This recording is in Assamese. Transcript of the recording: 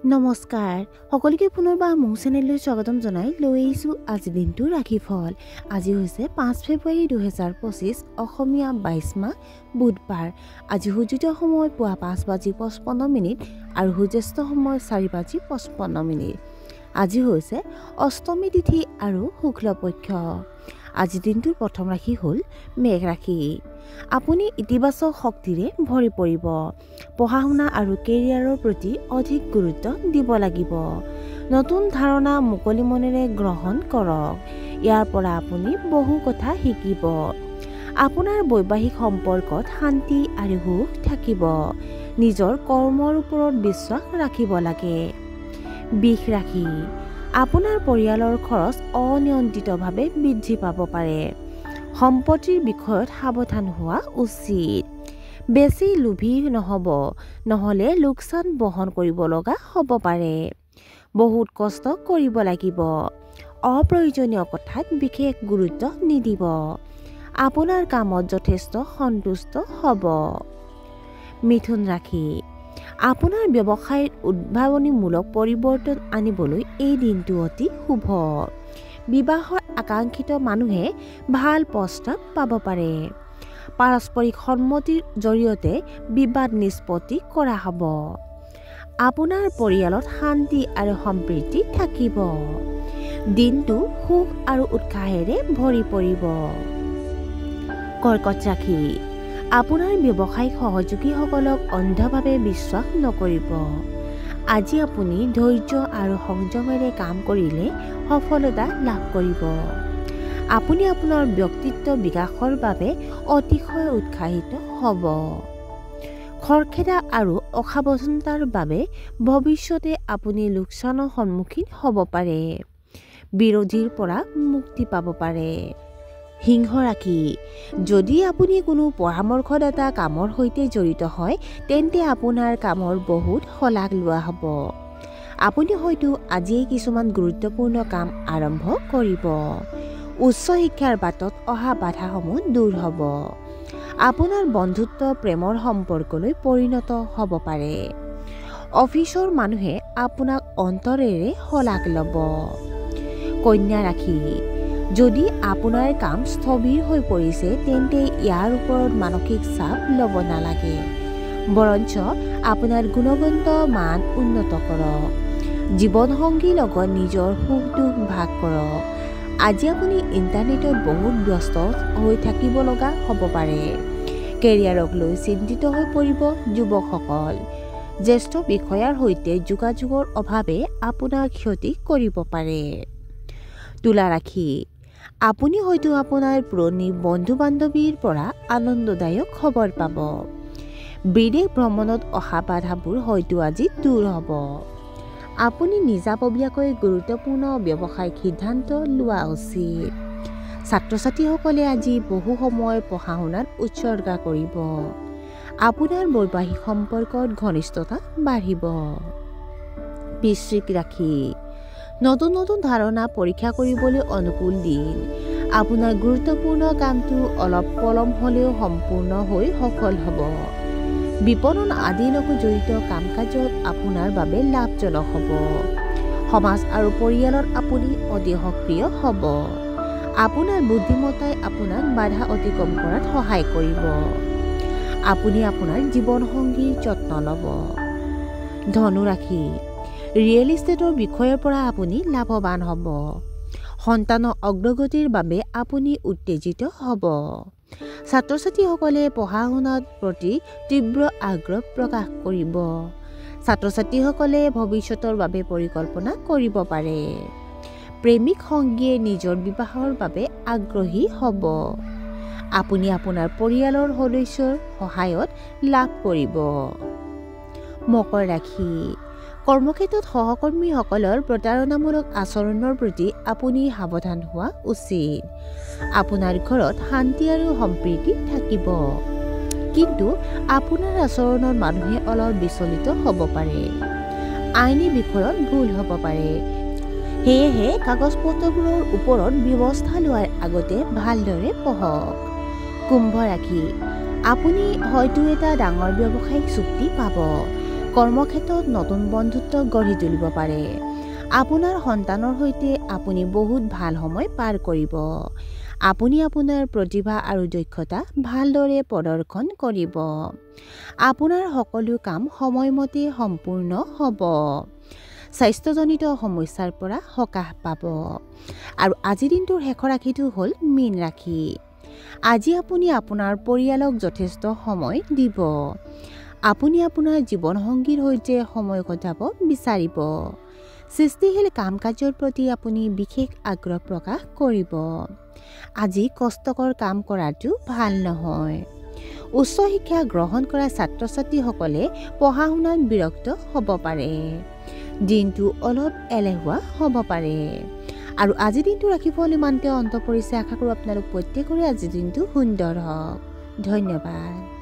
নমস্কাৰ সকলোকে পুনৰবাৰ মোৰ চেনেললৈ স্বাগতম জনাই লৈ আহিছোঁ আজি দিনটো ৰাশিফল। আজি হৈছে ৫ ফেব্ৰুৱাৰী ২০২৫ অসমীয়া ২২ মাহ বুধবাৰ। আজি সূৰ্যোদয় সময় পুৱা ৫:৫৫ আৰু সূৰ্যাস্ত সময় ৪:৫৫। আজি হৈছে অষ্টমী তিথি আৰু শুক্লপক্ষ। আজি দিনটোৰ প্ৰথম ৰাশি হ'ল মেঘ ৰাশি। আপুনি ইতিবাচক শক্তিৰে ভৰি পৰিব। পঢ়া শুনা আৰু কেৰিয়াৰৰ প্ৰতি অধিক গুৰুত্ব দিব লাগিব। নতুন ধাৰণা মুকলি মনেৰে গ্ৰহণ কৰক। ইয়াৰ পৰা আপুনি বহু কথা শিকিব। আপোনাৰ বৈবাহিক সম্পৰ্কত শান্তি আৰু সুখ থাকিব। নিজৰ কৰ্মৰ ওপৰত বিশ্বাস ৰাখিব লাগে। বৃষ ৰাশি। আপোনাৰ পৰিয়ালৰ খৰচ অনিয়ন্ত্ৰিতভাৱে বৃদ্ধি পাব পাৰে। সম্পত্তিৰ বিষয়ত সাৱধান হোৱা উচিত। বেছি লোভী নহ'ব, নহ'লে লোকচান বহন কৰিব লগা হ'ব পাৰে। বহুত কষ্ট কৰিব লাগিব। অপ্ৰয়োজনীয় কথাত বিশেষ গুৰুত্ব নিদিব। আপোনাৰ কামত যথেষ্ট সন্তুষ্ট হ'ব। মিথুন ৰাশি। আপোনাৰ ব্যৱসায়ত উদ্ভাৱনীমূলক পৰিৱৰ্তন আনিবলৈ এই দিনটো অতি শুভ। বিবাহৰ আকাংক্ষিত মানুহে ভাল প্ৰস্তাৱ পাব পাৰে। পাৰস্পৰিক সন্মতিৰ জৰিয়তে বিবাদ নিষ্পত্তি কৰা হ'ব। আপোনাৰ পৰিয়ালত শান্তি আৰু সম্প্ৰীতি থাকিব। দিনটো সুখ আৰু উৎসাহেৰে ভৰি পৰিব। কৰ্কট ৰাশি। আপোনাৰ ব্যৱসায়িক সহযোগীসকলক অন্ধভাৱে বিশ্বাস নকৰিব। আজি আপুনি ধৈৰ্য আৰু সংযমেৰে কাম কৰিলে সফলতা লাভ কৰিব। আপুনি আপোনাৰ ব্যক্তিত্ব বিকাশৰ বাবে অতিশয় উৎসাহিত হ'ব। খৰখেদা আৰু অসাৱধানতাৰ বাবে ভৱিষ্যতে আপুনি লোকচানৰ সন্মুখীন হ'ব পাৰে। বিৰোধীৰ পৰা মুক্তি পাব পাৰে। সিংহ ৰাশি। যদি আপুনি কোনো পৰামৰ্শদাতা কামৰ সৈতে জড়িত হয় তেন্তে আপোনাৰ কামৰ বহুত শলাগ লোৱা হ'ব। আপুনি হয়তো আজিয়েই কিছুমান গুৰুত্বপূৰ্ণ কাম আৰম্ভ কৰিব। উচ্চ শিক্ষাৰ বাটত অহা বাধাসমূহ দূৰ হ'ব। আপোনাৰ বন্ধুত্ব প্ৰেমৰ সম্পৰ্কলৈ পৰিণত হ'ব পাৰে। অফিচৰ মানুহে আপোনাক অন্তৰেৰে শলাগ ল'ব। কন্যা ৰাশি। যদি আপোনাৰ কাম স্থবিৰ হৈ পৰিছে তেন্তে ইয়াৰ ওপৰত মানসিক চাপ ল'ব নালাগে। বৰঞ্চ আপোনাৰ গুণগত মান উন্নত কৰক। জীৱনসংগীৰ লগত নিজৰ সুখ দুখ ভাগ কৰক। আজি আপুনি ইণ্টাৰনেটত বহুত ব্যস্ত হৈ থাকিব লগা হ'ব পাৰে। কেৰিয়াৰক লৈ চিন্তিত হৈ পৰিব যুৱকসকল। জ্যেষ্ঠ বিষয়াৰ সৈতে যোগাযোগৰ অভাৱে আপোনাক ক্ষতি কৰিব পাৰে। তুলা ৰাশি। আপুনি হয়তো আপোনাৰ পুৰণি বন্ধু বান্ধৱীৰ পৰা আনন্দদায়ক খবৰ পাব। বিদেশ ভ্ৰমণত অহা বাধাবোৰ হয়তো আজি দূৰ হ'ব। আপুনি নিজাববীয়াকৈ গুৰুত্বপূৰ্ণ ব্যৱসায়িক সিদ্ধান্ত লোৱা উচিত। ছাত্ৰ ছাত্ৰীসকলে আজি বহু সময় পঢ়া শুনাত উৎসৰ্গা কৰিব। আপোনাৰ বৈবাহিক সম্পৰ্কত ঘনিষ্ঠতা বাঢ়িব। বৃশ্চিক ৰাশি। নতুন নতুন ধাৰণা পৰীক্ষা কৰিবলৈ অনুকূল দিন। আপোনাৰ গুৰুত্বপূৰ্ণ কামটো অলপ পলম হ'লেও সম্পূৰ্ণ হৈ সফল হ'ব। বিপণন আদিৰ লগত জড়িত কাম কাজত আপোনাৰ বাবে লাভজনক হ'ব। সমাজ আৰু পৰিয়ালত আপুনি অতি সক্ৰিয় হ'ব। আপোনাৰ বুদ্ধিমত্তাই আপোনাক বাধা অতিক্ৰম কৰাত সহায় কৰিব। আপুনি আপোনাৰ জীৱনসংগীৰ যত্ন ল'ব। ধনু ৰাশি। ৰিয়েল ইষ্টেটৰ বিষয়ৰ পৰা আপুনি লাভৱান হ'ব। সন্তানৰ অগ্ৰগতিৰ বাবে আপুনি উত্তেজিত হ'ব। ছাত্ৰ ছাত্ৰীসকলে পঢ়া শুনাৰ প্ৰতি তীব্ৰ আগ্ৰহ প্ৰকাশ কৰিব। ছাত্ৰ ছাত্ৰীসকলে ভৱিষ্যতৰ বাবে পৰিকল্পনা কৰিব পাৰে। প্ৰেমিক সংগীয়ে নিজৰ বিবাহৰ বাবে আগ্ৰহী হ'ব। আপুনি আপোনাৰ পৰিয়ালৰ সদস্যৰ সহায়ত লাভ কৰিব। মকৰ ৰাশি। কৰ্মক্ষেত্ৰত সহকৰ্মীসকলৰ প্ৰতাৰণামূলক আচৰণৰ প্ৰতি আপুনি সাৱধান হোৱা উচিত। আপোনাৰ ঘৰত শান্তি আৰু সম্প্ৰীতি থাকিব। কিন্তু আপোনাৰ আচৰণত মানুহে অলপ বিচলিত হ'ব পাৰে। আইনী বিষয়ত ভুল হ'ব পাৰে। সেয়েহে কাগজ পত্ৰবোৰৰ ওপৰত ব্যৱস্থা লোৱাৰ আগতে ভালদৰে পঢ়ক। কুম্ভ ৰাশি। আপুনি হয়তো এটা ডাঙৰ ব্যৱসায়িক চুক্তি পাব। কৰ্মক্ষেত্ৰত নতুন বন্ধুত্ব গঢ়ি তুলিব পাৰে। আপোনাৰ সন্তানৰ সৈতে আপুনি বহুত ভাল সময় পাৰ কৰিব। আপুনি আপোনাৰ প্ৰতিভা আৰু দক্ষতা ভালদৰে প্ৰদৰ্শন কৰিব। আপোনাৰ সকলো কাম সময়মতে সম্পূৰ্ণ হ'ব। স্বাস্থ্যজনিত সমস্যাৰ পৰা সকাহ পাব। আৰু আজিৰ দিনটোৰ শেষৰ ৰাশিটো হ'ল মীন ৰাশি। আজি আপুনি আপোনাৰ পৰিয়ালক যথেষ্ট সময় দিব। আপুনি আপোনাৰ জীৱনসংগীৰ সৈতে সময় কটাব বিচাৰিব। সৃষ্টিশীল কাম কাজৰ প্ৰতি আপুনি বিশেষ আগ্ৰহ প্ৰকাশ কৰিব। আজি কষ্টকৰ কাম কৰাটো ভাল নহয়। উচ্চ শিক্ষা গ্ৰহণ কৰা ছাত্ৰ ছাত্ৰীসকলে পঢ়া শুনাত বিৰক্ত হ'ব পাৰে। দিনটো অলপ এলেহুৱা হ'ব পাৰে। আৰু আজিৰ দিনটো ৰাশিফল ইমানতে অন্ত পৰিছে। আশা কৰোঁ আপোনালোক প্ৰত্যেকৰে আজিৰ দিনটো সুন্দৰ হওক। ধন্যবাদ।